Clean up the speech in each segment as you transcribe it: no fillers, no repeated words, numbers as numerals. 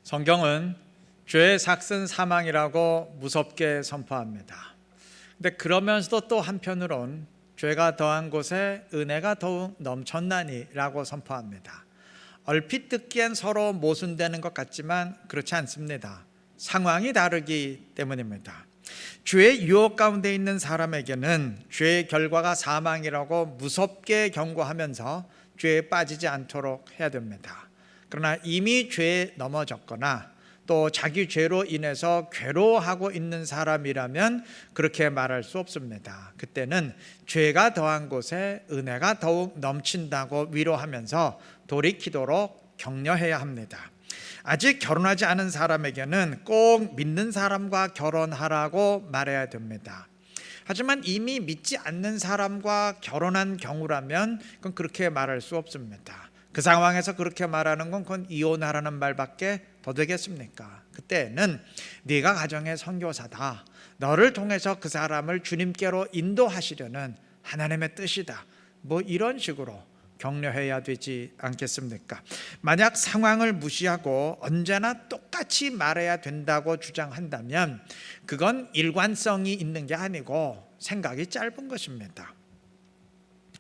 성경은 죄의 삭은 사망이라고 무섭게 선포합니다. 근데 그러면서도 또 한편으론 죄가 더한 곳에 은혜가 더욱 넘쳤나니라고 선포합니다. 얼핏 듣기엔 서로 모순되는 것 같지만 그렇지 않습니다. 상황이 다르기 때문입니다. 죄의 유혹 가운데 있는 사람에게는 죄의 결과가 사망이라고 무섭게 경고하면서 죄에 빠지지 않도록 해야 됩니다. 그러나 이미 죄에 넘어졌거나 또 자기 죄로 인해서 괴로워하고 있는 사람이라면 그렇게 말할 수 없습니다. 그때는 죄가 더한 곳에 은혜가 더욱 넘친다고 위로하면서 돌이키도록 격려해야 합니다. 아직 결혼하지 않은 사람에게는 꼭 믿는 사람과 결혼하라고 말해야 됩니다. 하지만 이미 믿지 않는 사람과 결혼한 경우라면 그건 그렇게 말할 수 없습니다. 그 상황에서 그렇게 말하는 건 그건 이혼하라는 말밖에 더 되겠습니까? 그때는 네가 가정의 선교사다, 너를 통해서 그 사람을 주님께로 인도하시려는 하나님의 뜻이다, 뭐 이런 식으로 격려해야 되지 않겠습니까? 만약 상황을 무시하고 언제나 똑같이 말해야 된다고 주장한다면 그건 일관성이 있는 게 아니고 생각이 짧은 것입니다.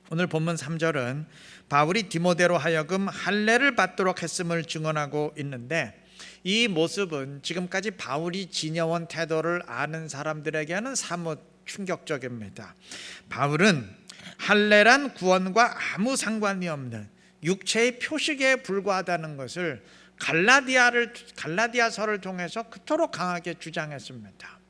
오늘 본문 3절은 바울이 디모데로 하여금 할례를 받도록 했음을 증언하고 있는데, 이 모습은 지금까지 바울이 지녀온 태도를 아는 사람들에게는 사뭇 충격적입니다. 바울은 할례란 구원과 아무 상관이 없는 육체의 표식에 불과하다는 것을 갈라디아서를 통해서 그토록 강하게 주장했습니다.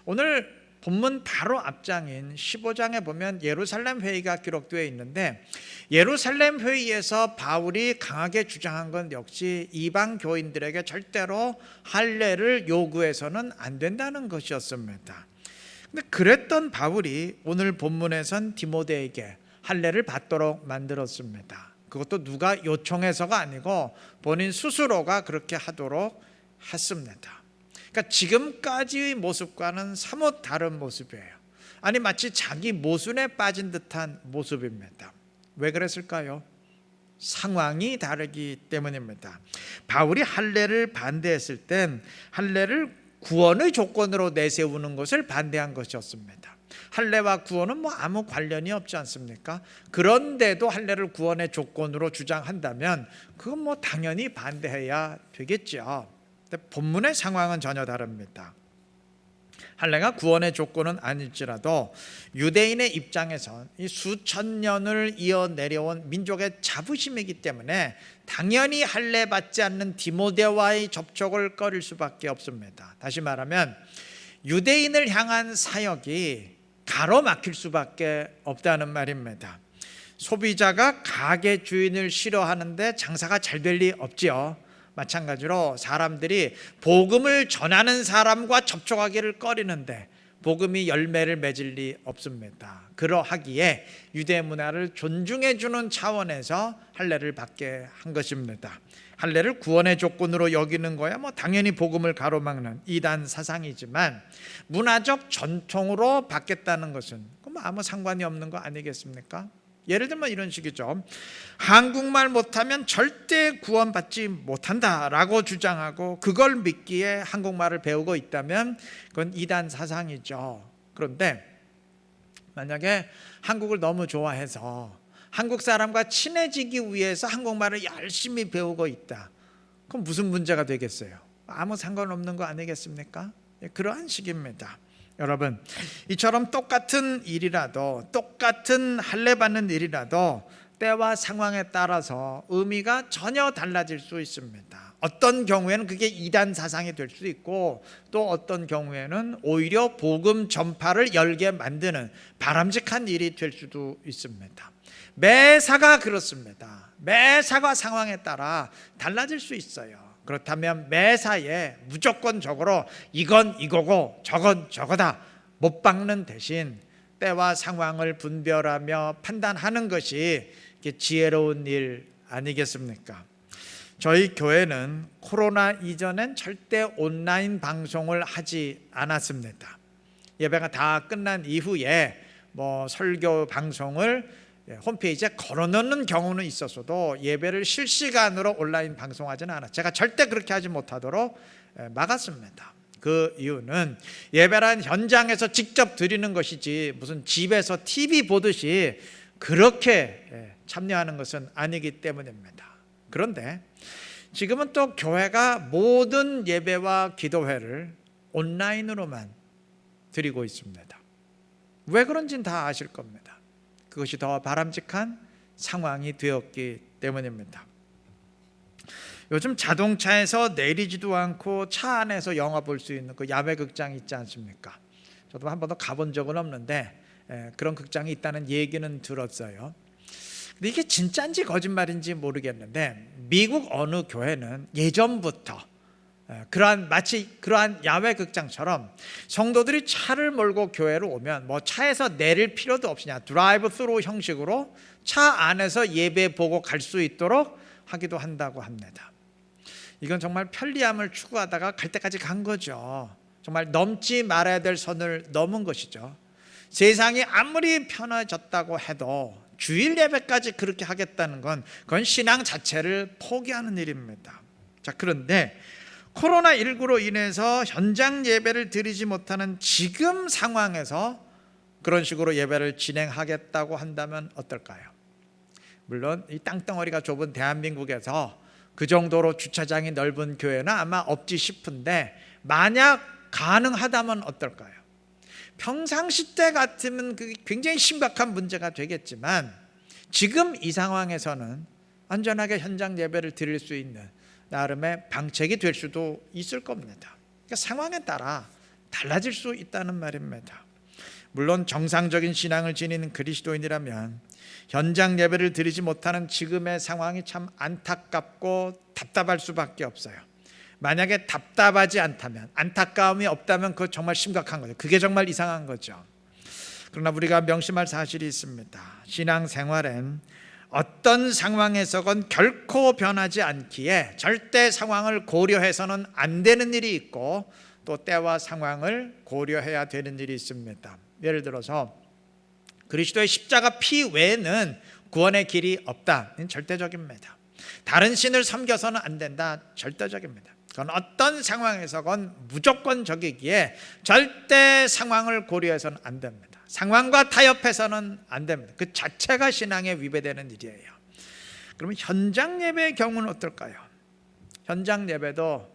오늘 본문 바로 앞장인 15장에 보면 예루살렘 회의가 기록되어 있는데, 예루살렘 회의에서 바울이 강하게 주장한 건 역시 이방 교인들에게 절대로 할례를 요구해서는 안 된다는 것이었습니다. 근데 그랬던 바울이 오늘 본문에선 디모데에게 할례를 받도록 만들었습니다. 그것도 누가 요청해서가 아니고 본인 스스로가 그렇게 하도록 했습니다. 그러니까 지금까지의 모습과는 사뭇 다른 모습이에요. 아니 마치 자기 모순에 빠진 듯한 모습입니다. 왜 그랬을까요? 상황이 다르기 때문입니다. 바울이 할례를 반대했을 땐 할례를 구원의 조건으로 내세우는 것을 반대한 것이었습니다. 할례와 구원은 뭐 아무 관련이 없지 않습니까? 그런데도 할례를 구원의 조건으로 주장한다면 그건 뭐 당연히 반대해야 되겠죠. 근데 본문의 상황은 전혀 다릅니다. 할례가 구원의 조건은 아닐지라도 유대인의 입장에선 이 수천 년을 이어 내려온 민족의 자부심이기 때문에 당연히 할례 받지 않는 디모데와의 접촉을 꺼릴 수밖에 없습니다. 다시 말하면 유대인을 향한 사역이 가로막힐 수밖에 없다는 말입니다. 소비자가 가게 주인을 싫어하는데 장사가 잘 될 리 없지요. 마찬가지로 사람들이 복음을 전하는 사람과 접촉하기를 꺼리는데 복음이 열매를 맺을 리 없습니다. 그러하기에 유대 문화를 존중해 주는 차원에서 할례를 받게 한 것입니다. 할례를 구원의 조건으로 여기는 거야 뭐 당연히 복음을 가로막는 이단 사상이지만 문화적 전통으로 받겠다는 것은 아무 상관이 없는 거 아니겠습니까? 예를 들면 이런 식이죠. 한국말 못하면 절대 구원받지 못한다라고 주장하고 그걸 믿기에 한국말을 배우고 있다면 그건 이단 사상이죠. 그런데 만약에 한국을 너무 좋아해서 한국 사람과 친해지기 위해서 한국말을 열심히 배우고 있다, 그럼 무슨 문제가 되겠어요? 아무 상관없는 거 아니겠습니까? 그러한 식입니다. 여러분, 이처럼 똑같은 일이라도, 똑같은 할례 받는 일이라도 때와 상황에 따라서 의미가 전혀 달라질 수 있습니다. 어떤 경우에는 그게 이단 사상이 될 수도 있고, 또 어떤 경우에는 오히려 복음 전파를 열게 만드는 바람직한 일이 될 수도 있습니다. 매사가 그렇습니다. 매사가 상황에 따라 달라질 수 있어요. 그렇다면 매사에 무조건적으로 이건 이거고 저건 저거다 못 박는 대신 때와 상황을 분별하며 판단하는 것이 지혜로운 일 아니겠습니까? 저희 교회는 코로나 이전엔 절대 온라인 방송을 하지 않았습니다. 예배가 다 끝난 이후에 설교 방송을 홈페이지에 걸어놓는 경우는 있었어도 예배를 실시간으로 온라인 방송하지는 않았어요. 제가 절대 그렇게 하지 못하도록 막았습니다. 그 이유는 예배란 현장에서 직접 드리는 것이지 무슨 집에서 TV 보듯이 그렇게 참여하는 것은 아니기 때문입니다. 그런데 지금은 또 교회가 모든 예배와 기도회를 온라인으로만 드리고 있습니다. 왜 그런지는 다 아실 겁니다. 그것이 더 바람직한 상황이 되었기 때문입니다. 요즘 자동차에서 내리지도 않고 차 안에서 영화 볼 수 있는 그 야외 극장이 있지 않습니까? 저도 한 번도 가본 적은 없는데 그런 극장이 있다는 얘기는 들었어요. 근데 이게 진짜인지 거짓말인지 모르겠는데 미국 어느 교회는 예전부터 마치 그러한 야외 극장처럼 성도들이 차를 몰고 교회로 오면 뭐 차에서 내릴 필요도 없이 그냥 드라이브 스루 형식으로 차 안에서 예배 보고 갈 수 있도록 하기도 한다고 합니다. 이건 정말 편리함을 추구하다가 갈 때까지 간 거죠. 정말 넘지 말아야 될 선을 넘은 것이죠. 세상이 아무리 편해졌다고 해도 주일 예배까지 그렇게 하겠다는 건 그건 신앙 자체를 포기하는 일입니다. 자, 그런데 코로나19로 인해서 현장 예배를 드리지 못하는 지금 상황에서 그런 식으로 예배를 진행하겠다고 한다면 어떨까요? 물론 이 땅덩어리가 좁은 대한민국에서 그 정도로 주차장이 넓은 교회는 아마 없지 싶은데 만약 가능하다면 어떨까요? 평상시 때 같으면 그게 굉장히 심각한 문제가 되겠지만 지금 이 상황에서는 안전하게 현장 예배를 드릴 수 있는 나름의 방책이 될 수도 있을 겁니다. 그러니까 상황에 따라 달라질 수 있다는 말입니다. 물론 정상적인 신앙을 지니는 그리스도인이라면 현장 예배를 드리지 못하는 지금의 상황이 참 안타깝고 답답할 수밖에 없어요. 만약에 답답하지 않다면, 안타까움이 없다면 그거 정말 심각한 거죠. 그게 정말 이상한 거죠. 그러나 우리가 명심할 사실이 있습니다. 신앙생활엔 어떤 상황에서건 결코 변하지 않기에 절대 상황을 고려해서는 안 되는 일이 있고 또 때와 상황을 고려해야 되는 일이 있습니다. 예를 들어서 그리스도의 십자가 피 외에는 구원의 길이 없다. 이건 절대적입니다. 다른 신을 섬겨서는 안 된다. 절대적입니다. 그건 어떤 상황에서건 무조건적이기에 절대 상황을 고려해서는 안 됩니다. 상황과 타협해서는 안 됩니다. 그 자체가 신앙에 위배되는 일이에요. 그러면 현장 예배의 경우는 어떨까요? 현장 예배도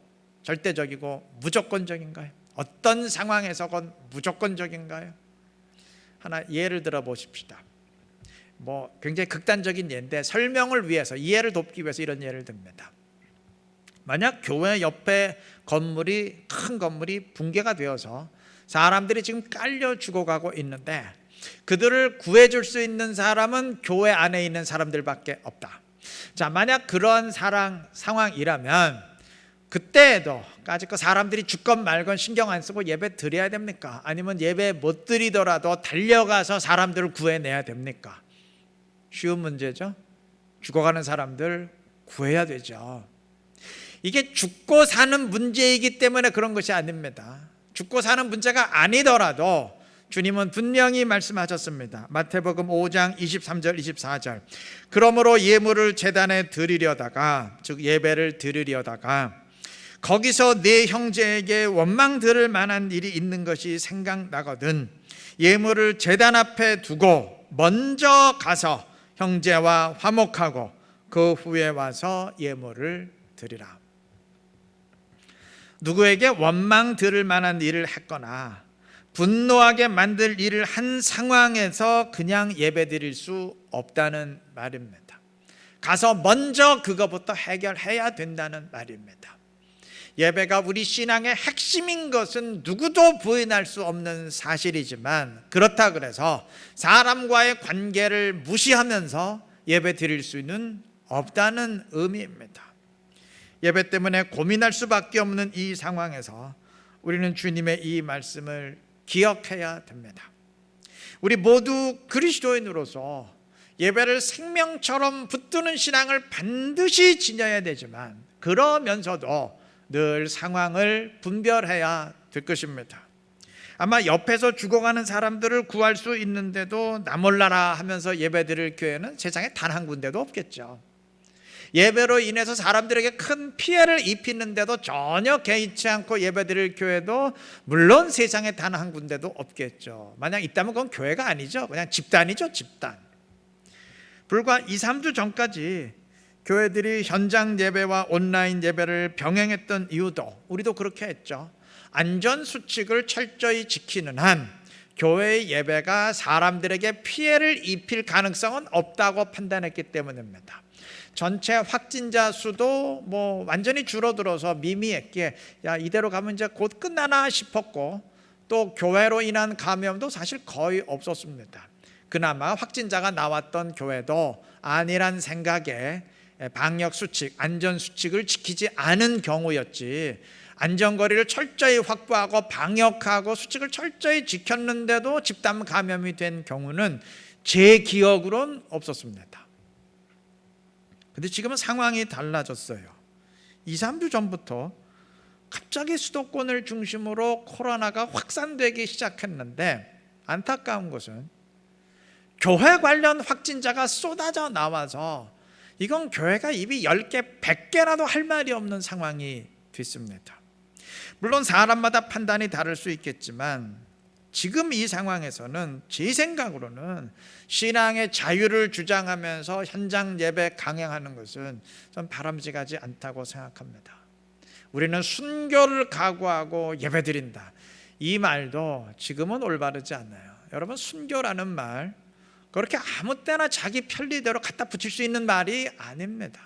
절대적이고 무조건적인가요? 어떤 상황에서건 무조건적인가요? 하나 예를 들어 보십시다. 뭐 굉장히 극단적인 예인데 설명을 위해서 이해를 돕기 위해서 이런 예를 듭니다. 만약 교회 옆에 큰 건물이 붕괴가 되어서 사람들이 지금 깔려 죽어가고 있는데 그들을 구해줄 수 있는 사람은 교회 안에 있는 사람들밖에 없다. 자, 만약 그런 상황이라면 그때에도까지 그 사람들이 죽건 말건 신경 안 쓰고 예배 드려야 됩니까? 아니면 예배 못 드리더라도 달려가서 사람들을 구해내야 됩니까? 쉬운 문제죠. 죽어가는 사람들 구해야 되죠. 이게 죽고 사는 문제이기 때문에 그런 것이 아닙니다. 죽고 사는 문제가 아니더라도 주님은 분명히 말씀하셨습니다. 마태복음 5장 23절 24절 그러므로 예물을 제단에 드리려다가 즉 예배를 드리려다가 거기서 내 형제에게 원망 들을 만한 일이 있는 것이 생각나거든 예물을 제단 앞에 두고 먼저 가서 형제와 화목하고 그 후에 와서 예물을 드리라. 누구에게 원망 들을 만한 일을 했거나 분노하게 만들 일을 한 상황에서 그냥 예배 드릴 수 없다는 말입니다. 가서 먼저 그거부터 해결해야 된다는 말입니다. 예배가 우리 신앙의 핵심인 것은 누구도 부인할 수 없는 사실이지만 그렇다 그래서 사람과의 관계를 무시하면서 예배 드릴 수는 없다는 의미입니다. 예배 때문에 고민할 수밖에 없는 이 상황에서 우리는 주님의 이 말씀을 기억해야 됩니다. 우리 모두 그리스도인으로서 예배를 생명처럼 붙드는 신앙을 반드시 지녀야 되지만 그러면서도 늘 상황을 분별해야 될 것입니다. 아마 옆에서 죽어가는 사람들을 구할 수 있는데도 나 몰라라 하면서 예배드릴 교회는 세상에 단 한 군데도 없겠죠. 예배로 인해서 사람들에게 큰 피해를 입히는데도 전혀 개의치 않고 예배드릴 교회도 물론 세상에 단 한 군데도 없겠죠. 만약 있다면 그건 교회가 아니죠. 그냥 집단이죠, 집단. 불과 2, 3주 전까지 교회들이 현장 예배와 온라인 예배를 병행했던 이유도 우리도 그렇게 했죠. 안전수칙을 철저히 지키는 한 교회의 예배가 사람들에게 피해를 입힐 가능성은 없다고 판단했기 때문입니다. 전체 확진자 수도 완전히 줄어들어서 미미했기에 이대로 가면 이제 곧 끝나나 싶었고, 또 교회로 인한 감염도 사실 거의 없었습니다. 그나마 확진자가 나왔던 교회도 아니란 생각에 방역수칙, 안전수칙을 지키지 않은 경우였지, 안전거리를 철저히 확보하고 방역하고 수칙을 철저히 지켰는데도 집단 감염이 된 경우는 제 기억으로는 없었습니다. 근데 지금은 상황이 달라졌어요. 2, 3주 전부터 갑자기 수도권을 중심으로 코로나가 확산되기 시작했는데, 안타까운 것은 교회 관련 확진자가 쏟아져 나와서 이건 교회가 입이 10개, 100개라도 할 말이 없는 상황이 됐습니다. 물론 사람마다 판단이 다를 수 있겠지만 지금 이 상황에서는 제 생각으로는 신앙의 자유를 주장하면서 현장 예배 강행하는 것은 좀 바람직하지 않다고 생각합니다. 우리는 순교를 각오하고 예배드린다, 이 말도 지금은 올바르지 않아요. 여러분, 순교라는 말 그렇게 아무 때나 자기 편리대로 갖다 붙일 수 있는 말이 아닙니다.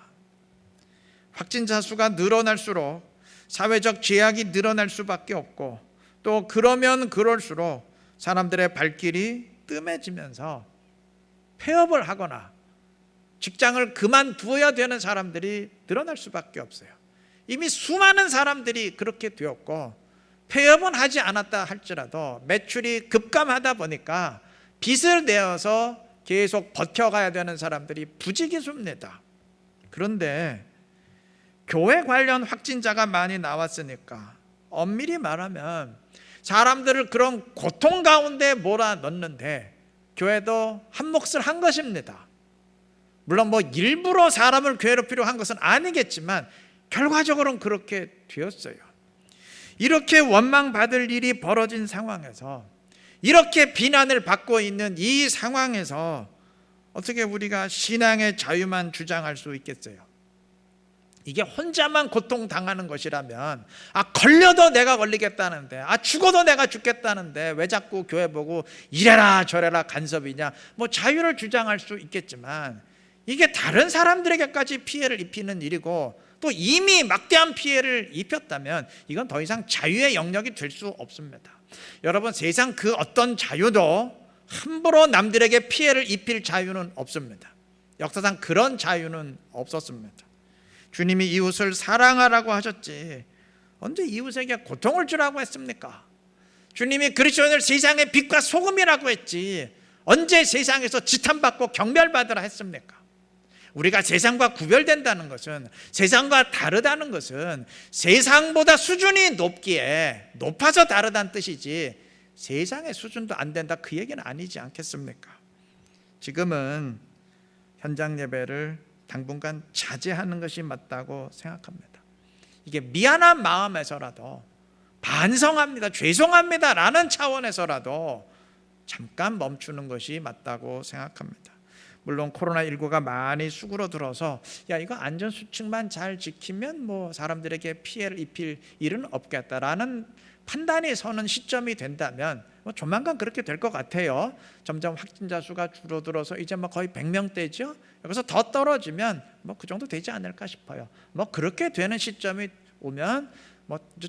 확진자 수가 늘어날수록 사회적 제약이 늘어날 수밖에 없고, 또 그러면 그럴수록 사람들의 발길이 뜸해지면서 폐업을 하거나 직장을 그만두어야 되는 사람들이 늘어날 수밖에 없어요. 이미 수많은 사람들이 그렇게 되었고, 폐업은 하지 않았다 할지라도 매출이 급감하다 보니까 빚을 내어서 계속 버텨가야 되는 사람들이 부지기수입니다. 그런데 교회 관련 확진자가 많이 나왔으니까 엄밀히 말하면 사람들을 그런 고통 가운데 몰아넣는데 교회도 한 몫을 한 것입니다. 물론 일부러 사람을 괴롭히려 한 것은 아니겠지만 결과적으로는 그렇게 되었어요. 이렇게 원망받을 일이 벌어진 상황에서, 이렇게 비난을 받고 있는 이 상황에서 어떻게 우리가 신앙의 자유만 주장할 수 있겠어요? 이게 혼자만 고통당하는 것이라면, 걸려도 내가 걸리겠다는데, 죽어도 내가 죽겠다는데 왜 자꾸 교회 보고 이래라 저래라 간섭이냐, 자유를 주장할 수 있겠지만 이게 다른 사람들에게까지 피해를 입히는 일이고, 또 이미 막대한 피해를 입혔다면 이건 더 이상 자유의 영역이 될 수 없습니다. 여러분, 세상 그 어떤 자유도 함부로 남들에게 피해를 입힐 자유는 없습니다. 역사상 그런 자유는 없었습니다. 주님이 이웃을 사랑하라고 하셨지 언제 이웃에게 고통을 주라고 했습니까? 주님이 그리스도인을 세상의 빛과 소금이라고 했지 언제 세상에서 지탄받고 경멸받으라 했습니까? 우리가 세상과 구별된다는 것은, 세상과 다르다는 것은 세상보다 수준이 높기에 높아서 다르다는 뜻이지 세상의 수준도 안 된다, 그 얘기는 아니지 않겠습니까? 지금은 현장 예배를 당분간 자제하는 것이 맞다고 생각합니다. 이게 미안한 마음에서라도, 반성합니다, 죄송합니다 라는 차원에서라도 잠깐 멈추는 것이 맞다고 생각합니다. 물론 코로나19가 많이 수그러들어서 이거 안전수칙만 잘 지키면 사람들에게 피해를 입힐 일은 없겠다라는 판단이 서는 시점이 된다면 조만간 그렇게 될 것 같아요. 점점 확진자 수가 줄어들어서 이제 거의 100명대죠. 여기서 더 떨어지면 그 정도 되지 않을까 싶어요. 그렇게 되는 시점이 오면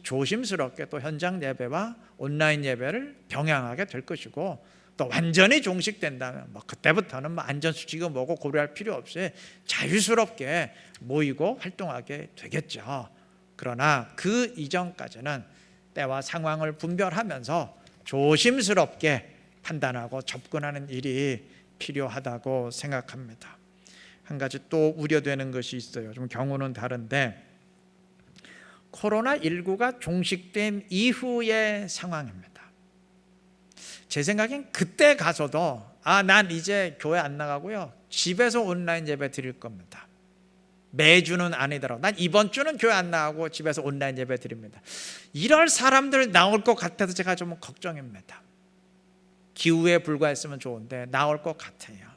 조심스럽게 또 현장 예배와 온라인 예배를 병행하게 될 것이고, 또 완전히 종식된다면 그때부터는 안전수칙은 뭐고 고려할 필요 없이 자유스럽게 모이고 활동하게 되겠죠. 그러나 그 이전까지는 때와 상황을 분별하면서 조심스럽게 판단하고 접근하는 일이 필요하다고 생각합니다. 한 가지 또 우려되는 것이 있어요. 좀 경우는 다른데, 코로나19가 종식된 이후의 상황입니다. 제 생각엔 그때 가서도 난 이제 교회 안 나가고요, 집에서 온라인 예배 드릴 겁니다. 매주는 아니더라도 난 이번 주는 교회 안 나가고 집에서 온라인 예배 드립니다. 이럴 사람들 나올 것 같아서 제가 좀 걱정입니다. 기후에 불과했으면 좋은데 나올 것 같아요.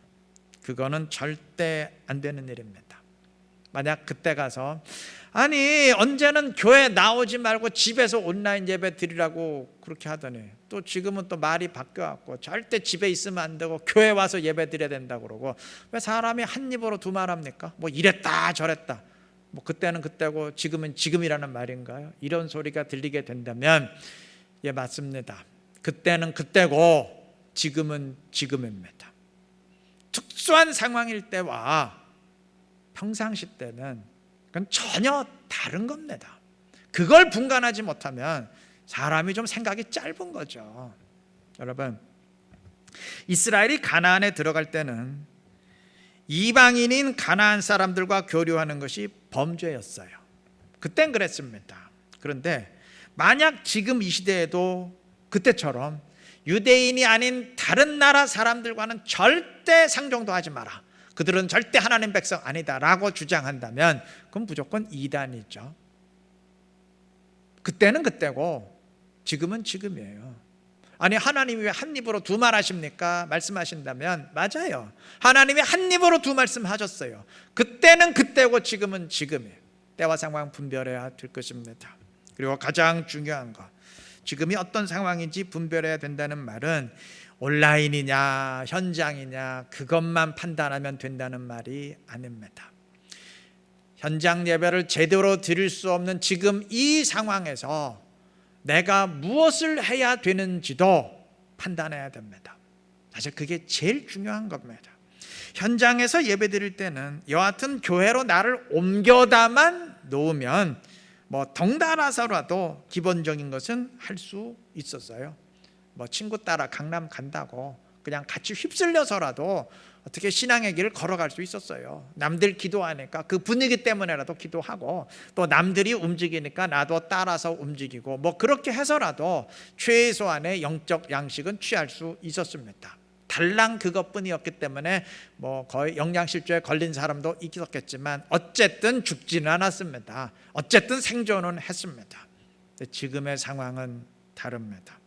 그거는 절대 안 되는 일입니다. 만약 그때 가서 언제는 교회 나오지 말고 집에서 온라인 예배 드리라고 그렇게 하더니 또 지금은 또 말이 바뀌어갖고 절대 집에 있으면 안 되고 교회 와서 예배 드려야 된다고 그러고, 왜 사람이 한 입으로 두 말 합니까? 뭐 이랬다 저랬다, 뭐 그때는 그때고 지금은 지금이라는 말인가요? 이런 소리가 들리게 된다면 맞습니다. 그때는 그때고 지금은 지금입니다. 특수한 상황일 때와 평상시 때는 그건 전혀 다른 겁니다. 그걸 분간하지 못하면 사람이 좀 생각이 짧은 거죠. 여러분, 이스라엘이 가나안에 들어갈 때는 이방인인 가나안 사람들과 교류하는 것이 범죄였어요. 그땐 그랬습니다. 그런데 만약 지금 이 시대에도 그때처럼 유대인이 아닌 다른 나라 사람들과는 절대 상종도 하지 마라, 그들은 절대 하나님 백성 아니다라고 주장한다면 그건 무조건 이단이죠. 그때는 그때고 지금은 지금이에요. 하나님이 왜 한 입으로 두 말 하십니까? 말씀하신다면 맞아요. 하나님이 한 입으로 두 말씀 하셨어요. 그때는 그때고 지금은 지금이에요. 때와 상황 분별해야 될 것입니다. 그리고 가장 중요한 거, 지금이 어떤 상황인지 분별해야 된다는 말은 온라인이냐 현장이냐 그것만 판단하면 된다는 말이 아닙니다. 현장 예배를 제대로 드릴 수 없는 지금 이 상황에서 내가 무엇을 해야 되는지도 판단해야 됩니다. 사실 그게 제일 중요한 겁니다. 현장에서 예배 드릴 때는 여하튼 교회로 나를 옮겨다만 놓으면 덩달아서라도 기본적인 것은 할 수 있었어요. 친구 따라 강남 간다고 그냥 같이 휩쓸려서라도 어떻게 신앙의 길을 걸어갈 수 있었어요. 남들 기도하니까 그 분위기 때문에라도 기도하고, 또 남들이 움직이니까 나도 따라서 움직이고, 그렇게 해서라도 최소한의 영적 양식은 취할 수 있었습니다. 달랑 그것뿐이었기 때문에 거의 영양실조에 걸린 사람도 있었겠지만 어쨌든 죽지는 않았습니다. 어쨌든 생존은 했습니다. 지금의 상황은 다릅니다.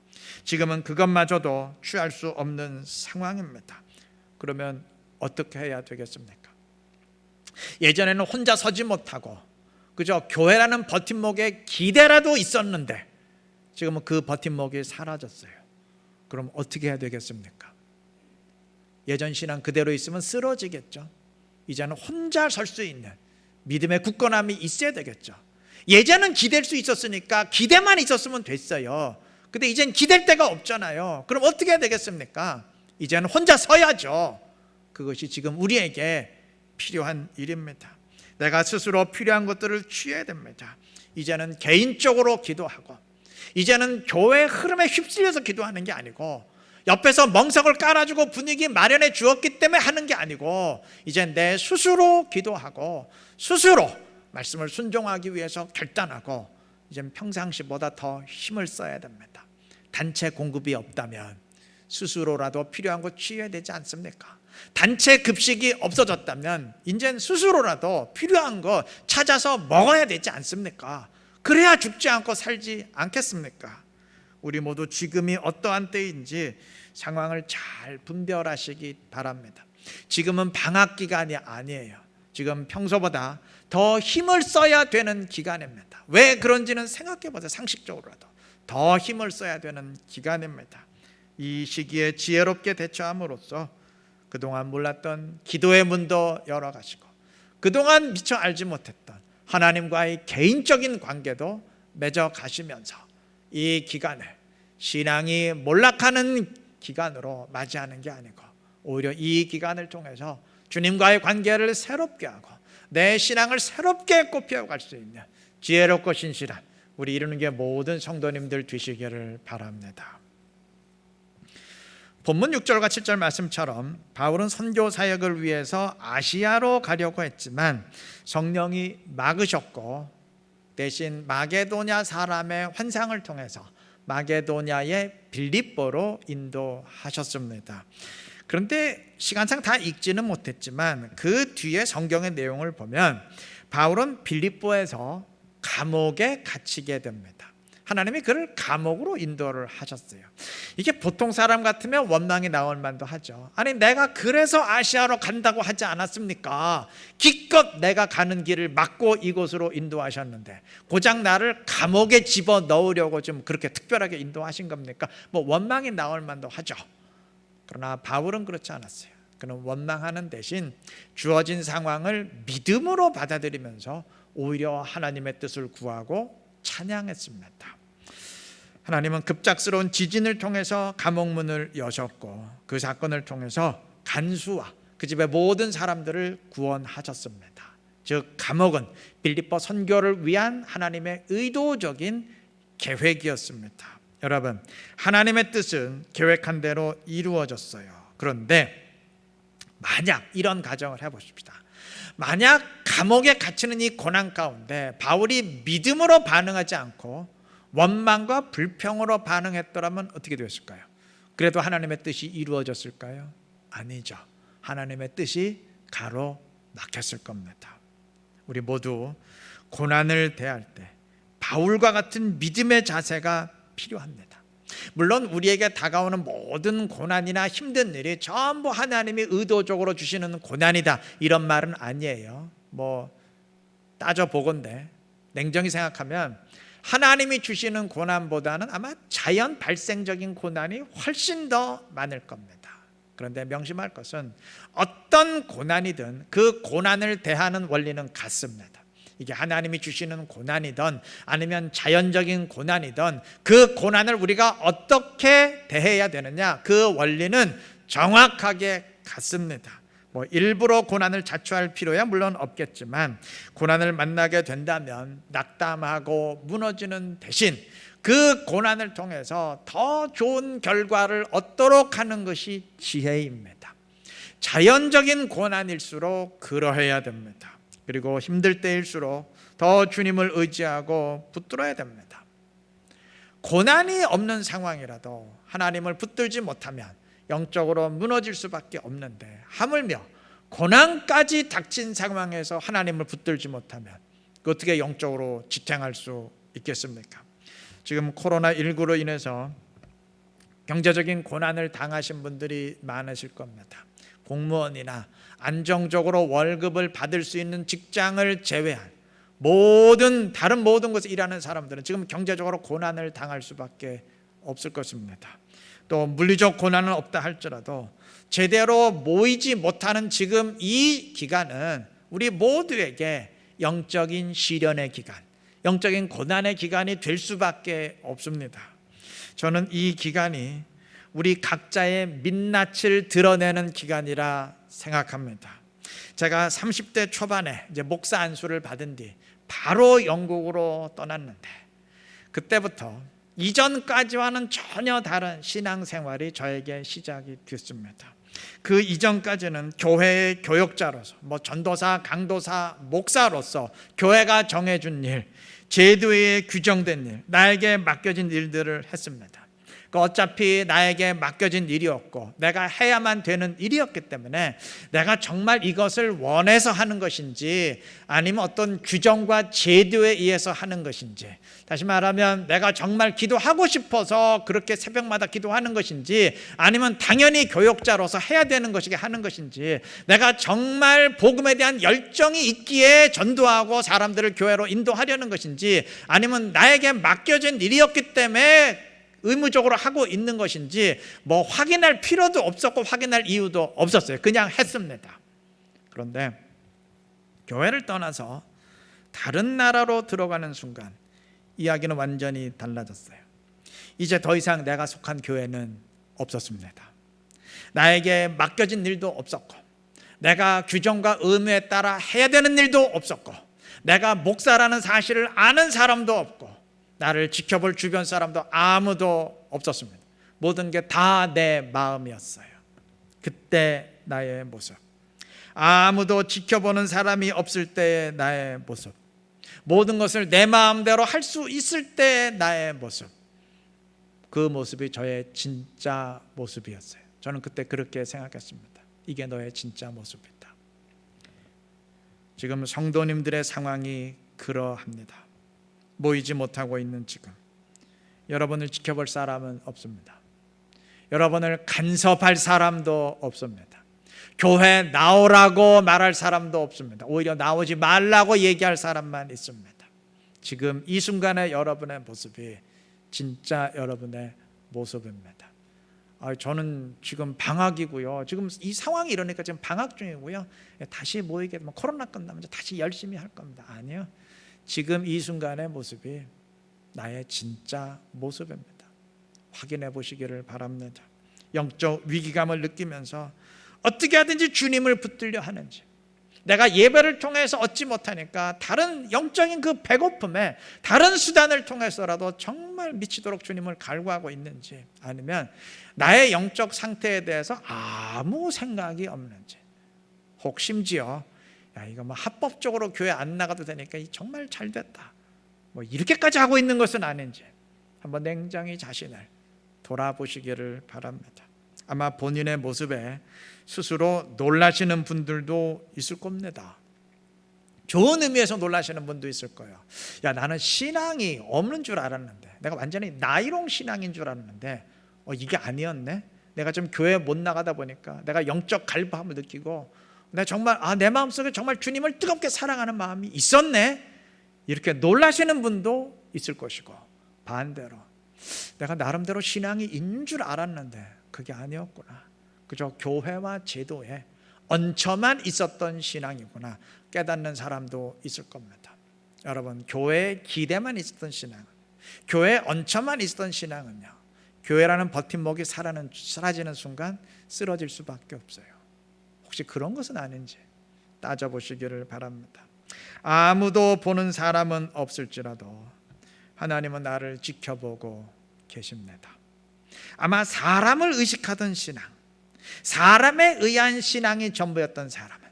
지금은 그것마저도 취할 수 없는 상황입니다. 그러면 어떻게 해야 되겠습니까? 예전에는 혼자 서지 못하고 그저 교회라는 버팀목에 기대라도 있었는데 지금은 그 버팀목이 사라졌어요. 그럼 어떻게 해야 되겠습니까? 예전 신앙 그대로 있으면 쓰러지겠죠. 이제는 혼자 설 수 있는 믿음의 굳건함이 있어야 되겠죠. 예전은 기댈 수 있었으니까 기대만 있었으면 됐어요. 근데 이젠 기댈 데가 없잖아요. 그럼 어떻게 해야 되겠습니까? 이제는 혼자 서야죠. 그것이 지금 우리에게 필요한 일입니다. 내가 스스로 필요한 것들을 취해야 됩니다. 이제는 개인적으로 기도하고, 이제는 교회 흐름에 휩쓸려서 기도하는 게 아니고, 옆에서 멍석을 깔아주고 분위기 마련해 주었기 때문에 하는 게 아니고, 이제 내 스스로 기도하고 스스로 말씀을 순종하기 위해서 결단하고, 이젠 평상시보다 더 힘을 써야 됩니다. 단체 공급이 없다면 스스로라도 필요한 거 취해야 되지 않습니까? 단체 급식이 없어졌다면 이젠 스스로라도 필요한 거 찾아서 먹어야 되지 않습니까? 그래야 죽지 않고 살지 않겠습니까? 우리 모두 지금이 어떠한 때인지 상황을 잘 분별하시기 바랍니다. 지금은 방학 기간이 아니에요. 지금 평소보다 더 힘을 써야 되는 기간입니다. 왜 그런지는 생각해 보세요. 상식적으로라도 더 힘을 써야 되는 기간입니다. 이 시기에 지혜롭게 대처함으로써 그동안 몰랐던 기도의 문도 열어가시고, 그동안 미처 알지 못했던 하나님과의 개인적인 관계도 맺어가시면서 이 기간을 신앙이 몰락하는 기간으로 맞이하는 게 아니고, 오히려 이 기간을 통해서 주님과의 관계를 새롭게 하고 내 신앙을 새롭게 꽃피워갈 수 있는 지혜롭고 신실한 우리 이루는 게 모든 성도님들 되시기를 바랍니다. 본문 6절과 7절 말씀처럼 바울은 선교 사역을 위해서 아시아로 가려고 했지만 성령이 막으셨고, 대신 마게도냐 사람의 환상을 통해서 마게도냐의 빌립보로 인도하셨습니다. 그런데 시간상 다 읽지는 못했지만 그 뒤에 성경의 내용을 보면 바울은 빌립보에서 감옥에 갇히게 됩니다. 하나님이 그를 감옥으로 인도를 하셨어요. 이게 보통 사람 같으면 원망이 나올 만도 하죠. 아니 내가 그래서 아시아로 간다고 하지 않았습니까? 기껏 내가 가는 길을 막고 이곳으로 인도하셨는데 고작 나를 감옥에 집어넣으려고 좀 그렇게 특별하게 인도하신 겁니까? 뭐 원망이 나올 만도 하죠. 그러나 바울은 그렇지 않았어요. 그는 원망하는 대신 주어진 상황을 믿음으로 받아들이면서 오히려 하나님의 뜻을 구하고 찬양했습니다. 하나님은 급작스러운 지진을 통해서 감옥문을 여셨고 그 사건을 통해서 간수와 그 집의 모든 사람들을 구원하셨습니다. 즉 감옥은 빌립보 선교를 위한 하나님의 의도적인 계획이었습니다. 여러분, 하나님의 뜻은 계획한 대로 이루어졌어요. 그런데 만약 이런 가정을 해보십시다. 만약 감옥에 갇히는 이 고난 가운데 바울이 믿음으로 반응하지 않고 원망과 불평으로 반응했더라면 어떻게 되었을까요? 그래도 하나님의 뜻이 이루어졌을까요? 아니죠. 하나님의 뜻이 가로막혔을 겁니다. 우리 모두 고난을 대할 때 바울과 같은 믿음의 자세가 필요합니다. 물론 우리에게 다가오는 모든 고난이나 힘든 일이 전부 하나님이 의도적으로 주시는 고난이다 이런 말은 아니에요. 따져보건대 냉정히 생각하면 하나님이 주시는 고난보다는 아마 자연 발생적인 고난이 훨씬 더 많을 겁니다. 그런데 명심할 것은 어떤 고난이든 그 고난을 대하는 원리는 같습니다. 이게 하나님이 주시는 고난이든 아니면 자연적인 고난이든 그 고난을 우리가 어떻게 대해야 되느냐, 그 원리는 정확하게 같습니다. 일부러 고난을 자초할 필요야 물론 없겠지만 고난을 만나게 된다면 낙담하고 무너지는 대신 그 고난을 통해서 더 좋은 결과를 얻도록 하는 것이 지혜입니다. 자연적인 고난일수록 그러해야 됩니다. 그리고 힘들 때일수록 더 주님을 의지하고 붙들어야 됩니다. 고난이 없는 상황이라도 하나님을 붙들지 못하면 영적으로 무너질 수밖에 없는데 하물며 고난까지 닥친 상황에서 하나님을 붙들지 못하면 어떻게 영적으로 지탱할 수 있겠습니까? 지금 코로나19로 인해서 경제적인 고난을 당하신 분들이 많으실 겁니다. 공무원이나 안정적으로 월급을 받을 수 있는 직장을 제외한 다른 모든 곳에 일하는 사람들은 지금 경제적으로 고난을 당할 수밖에 없을 것입니다. 또 물리적 고난은 없다 할지라도 제대로 모이지 못하는 지금 이 기간은 우리 모두에게 영적인 시련의 기간, 영적인 고난의 기간이 될 수밖에 없습니다. 저는 이 기간이 우리 각자의 민낯을 드러내는 기간이라 생각합니다. 제가 30대 초반에 이제 목사 안수를 받은 뒤 바로 영국으로 떠났는데 그때부터 이전까지와는 전혀 다른 신앙생활이 저에게 시작이 됐습니다. 그 이전까지는 교회의 교역자로서 전도사, 강도사, 목사로서 교회가 정해준 일, 제도에 규정된 일, 나에게 맡겨진 일들을 했습니다. 어차피 나에게 맡겨진 일이었고 내가 해야만 되는 일이었기 때문에 내가 정말 이것을 원해서 하는 것인지 아니면 어떤 규정과 제도에 의해서 하는 것인지, 다시 말하면 내가 정말 기도하고 싶어서 그렇게 새벽마다 기도하는 것인지 아니면 당연히 교역자로서 해야 되는 것이게 하는 것인지, 내가 정말 복음에 대한 열정이 있기에 전도하고 사람들을 교회로 인도하려는 것인지 아니면 나에게 맡겨진 일이었기 때문에 의무적으로 하고 있는 것인지 확인할 필요도 없었고 확인할 이유도 없었어요. 그냥 했습니다. 그런데 교회를 떠나서 다른 나라로 들어가는 순간 이야기는 완전히 달라졌어요. 이제 더 이상 내가 속한 교회는 없었습니다. 나에게 맡겨진 일도 없었고 내가 규정과 의무에 따라 해야 되는 일도 없었고 내가 목사라는 사실을 아는 사람도 없고 나를 지켜볼 주변 사람도 아무도 없었습니다. 모든 게 다 내 마음이었어요. 그때 나의 모습, 아무도 지켜보는 사람이 없을 때의 나의 모습, 모든 것을 내 마음대로 할 수 있을 때의 나의 모습, 그 모습이 저의 진짜 모습이었어요. 저는 그때 그렇게 생각했습니다. 이게 너의 진짜 모습이다. 지금 성도님들의 상황이 그러합니다. 모이지 못하고 있는 지금 여러분을 지켜볼 사람은 없습니다. 여러분을 간섭할 사람도 없습니다. 교회 나오라고 말할 사람도 없습니다. 오히려 나오지 말라고 얘기할 사람만 있습니다. 지금 이 순간의 여러분의 모습이 진짜 여러분의 모습입니다. 저는 지금 방학이고요. 지금 이 상황이 이러니까 지금 방학 중이고요. 다시 모이게 되면 코로나 끝나면 다시 열심히 할 겁니다. 아니요. 지금 이 순간의 모습이 나의 진짜 모습입니다. 확인해 보시기를 바랍니다. 영적 위기감을 느끼면서 어떻게 하든지 주님을 붙들려 하는지, 내가 예배를 통해서 얻지 못하니까 다른 영적인 그 배고픔에 다른 수단을 통해서라도 정말 미치도록 주님을 갈구하고 있는지, 아니면 나의 영적 상태에 대해서 아무 생각이 없는지, 혹 심지어 이거 뭐 합법적으로 교회 안 나가도 되니까 정말 잘 됐다, 뭐 이렇게까지 하고 있는 것은 아닌지 한번 냉정히 자신을 돌아보시기를 바랍니다. 아마 본인의 모습에 스스로 놀라시는 분들도 있을 겁니다. 좋은 의미에서 놀라시는 분도 있을 거예요. 나는 신앙이 없는 줄 알았는데, 내가 완전히 나이롱 신앙인 줄 알았는데 이게 아니었네. 내가 좀 교회 못 나가다 보니까 내가 영적 갈부함을 느끼고, 내가 정말 내 마음속에 정말 주님을 뜨겁게 사랑하는 마음이 있었네. 이렇게 놀라시는 분도 있을 것이고, 반대로 내가 나름대로 신앙이 있는 줄 알았는데 그게 아니었구나, 그저 교회와 제도에 얹혀만 있었던 신앙이구나 깨닫는 사람도 있을 겁니다. 여러분, 교회에 기대만 있었던 신앙, 교회에 얹혀만 있었던 신앙은요, 교회라는 버팀목이 사라지는 순간 쓰러질 수밖에 없어요. 혹시 그런 것은 아닌지 따져보시기를 바랍니다. 아무도 보는 사람은 없을지라도 하나님은 나를 지켜보고 계십니다. 아마 사람을 의식하던 신앙, 사람에 의한 신앙이 전부였던 사람은,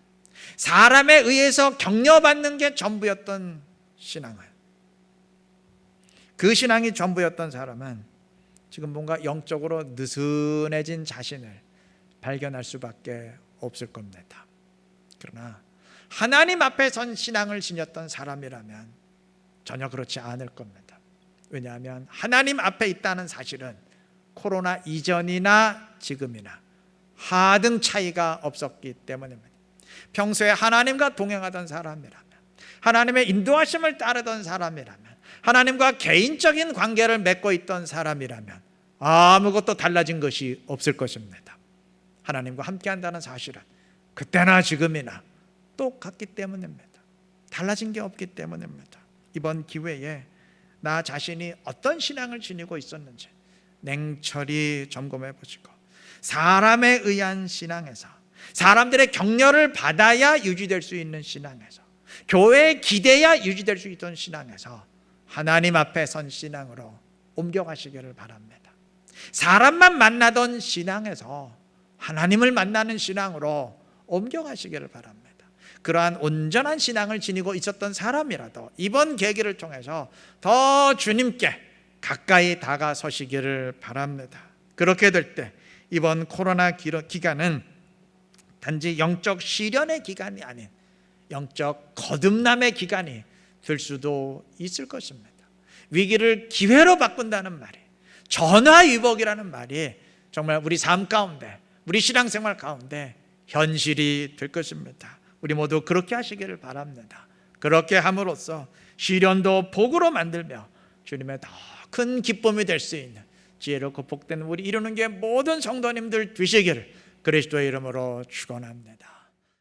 사람에 의해서 격려받는 게 전부였던 신앙은, 그 신앙이 전부였던 사람은 지금 뭔가 영적으로 느슨해진 자신을 발견할 수밖에 없을 겁니다. 그러나 하나님 앞에 선 신앙을 지녔던 사람이라면 전혀 그렇지 않을 겁니다. 왜냐하면 하나님 앞에 있다는 사실은 코로나 이전이나 지금이나 하등 차이가 없었기 때문입니다. 평소에 하나님과 동행하던 사람이라면, 하나님의 인도하심을 따르던 사람이라면, 하나님과 개인적인 관계를 맺고 있던 사람이라면 아무것도 달라진 것이 없을 것입니다. 하나님과 함께한다는 사실은 그때나 지금이나 똑같기 때문입니다. 달라진 게 없기 때문입니다. 이번 기회에 나 자신이 어떤 신앙을 지니고 있었는지 냉철히 점검해 보시고, 사람에 의한 신앙에서, 사람들의 격려를 받아야 유지될 수 있는 신앙에서, 교회에 기대야 유지될 수 있던 신앙에서 하나님 앞에 선 신앙으로 옮겨가시기를 바랍니다. 사람만 만나던 신앙에서 하나님을 만나는 신앙으로 옮겨가시기를 바랍니다. 그러한 온전한 신앙을 지니고 있었던 사람이라도 이번 계기를 통해서 더 주님께 가까이 다가서시기를 바랍니다. 그렇게 될 때 이번 코로나 기간은 단지 영적 시련의 기간이 아닌 영적 거듭남의 기간이 될 수도 있을 것입니다. 위기를 기회로 바꾼다는 말이, 전화위복이라는 말이 정말 우리 삶 가운데, 우리 신앙생활 가운데 현실이 될 것입니다. 우리 모두 그렇게 하시기를 바랍니다. 그렇게 함으로써 시련도 복으로 만들며 주님의 더 큰 기쁨이 될 수 있는 지혜롭고 복된 우리 이루는 게 모든 성도님들 되시기를 그리스도의 이름으로 축원합니다.